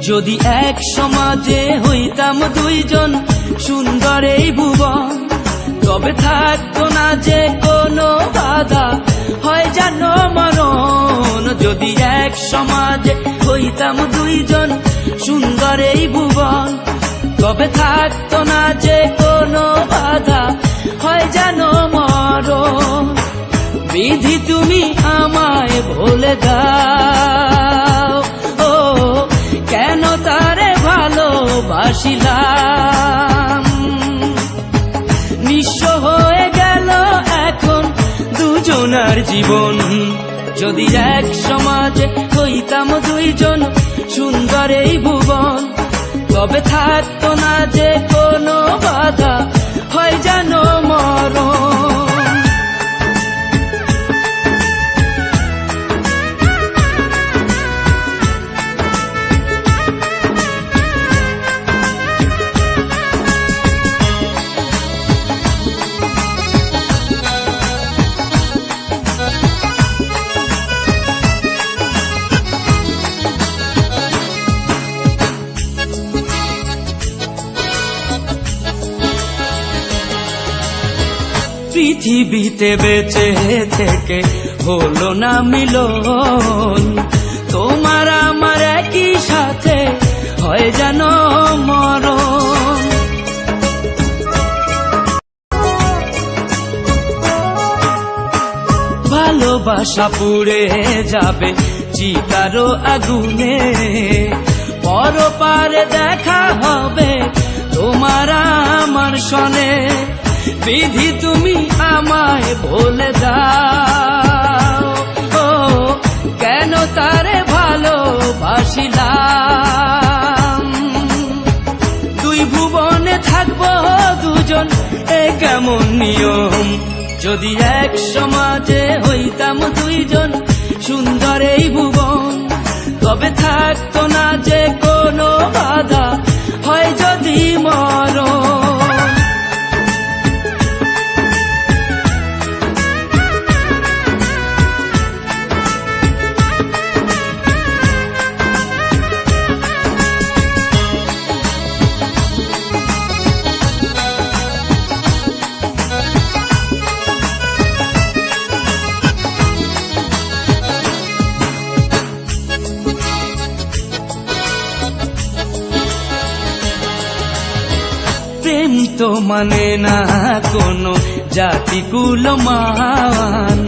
যদি এক সমাজে হইতাম দুইজন সুন্দর এই ভুবন, তবে থাকতো না যে কোনো বাধা, হয় জানো মরণ। যদি এক সমাজে হইতাম দুইজন সুন্দর এই ভুবন, তবে থাকতো না যে কোনো বাধা, হয় জানো মরণ। বিধি তুমি আমায় ভুলে দাও, ও কেন তারে ভালোবাসিলাম। নিঃস্ব হয়ে গেল এখন দুজনার জীবন। যদি এক সমাজে হইতাম দুইজন সুন্দর এই ভুবন, তবে থাকতো না যে কোনো বাধা, হয় জানো মরণ। পৃথিবীতে বেঁচে থেকে হলো না মিলন, তোমার আমার একই সাথে হয় যেন মরণ। ভালোবাসা পুড়ে যাবে চিতারো আগুনে, পরপারে দেখা হবে তোমার আমার সনে। বিধি তুমি আমায় ভুলে দাও, ও কেন তারে ভালোবাসিলাম। দুই ভুবনে থাকবো দুজন, এ কেমন নিয়ম। যদি এক সমাজে হইতাম দুইজন সুন্দর এই ভুবন, তবে থাকতো না যে কোনো বাধা, হয় যদি মরণ। প্রেম তো মানে না কোনো জাতি কুলমান,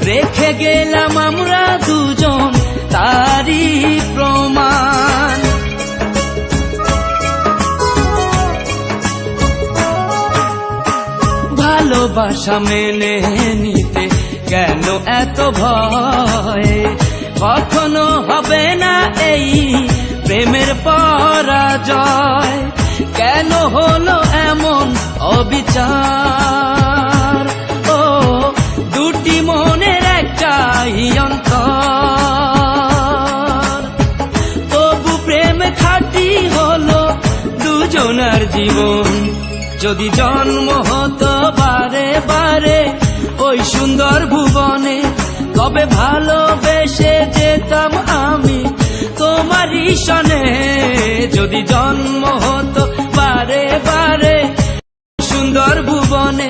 রেখে গেলাম আমরা দুজন তারই প্রমাণ। ভালোবাসা মেনে নিতে কেন এত ভয়, কখনো হবে না এই প্রেমের পরাজয়। কেন হলো এমন অবিচার, ও দুটি মনের একটাই অন্তর। তবু প্রেম খাঁটি হলো দুজনার জীবন। যদি জন্ম হতো বারে বারে ওই সুন্দর ভুবনে, তবে ভালোবেসে যেতাম আমি তোমারই সনে। যদি জন্ম হতো বারে বারে সুন্দর ভুবনে,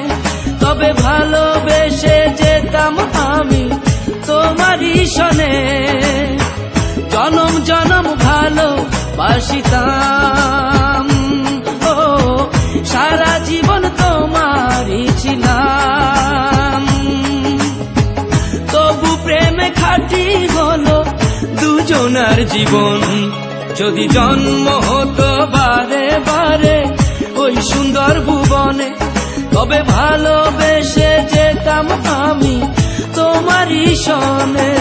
তবে ভালোবেসে যেতাম আমি তোমারই সনে। জনম জনম ভালোবাসিতাম, ও সারা জীবন তোমারই ছিলাম। তবু প্রেমে খাঁটি হলো দুজনার জীবন। যদি জন্ম হতো বারে বারে ওই সুন্দর ভুবনে, তবে ভালোবেসে যেতাম আমি তোমারই সনে।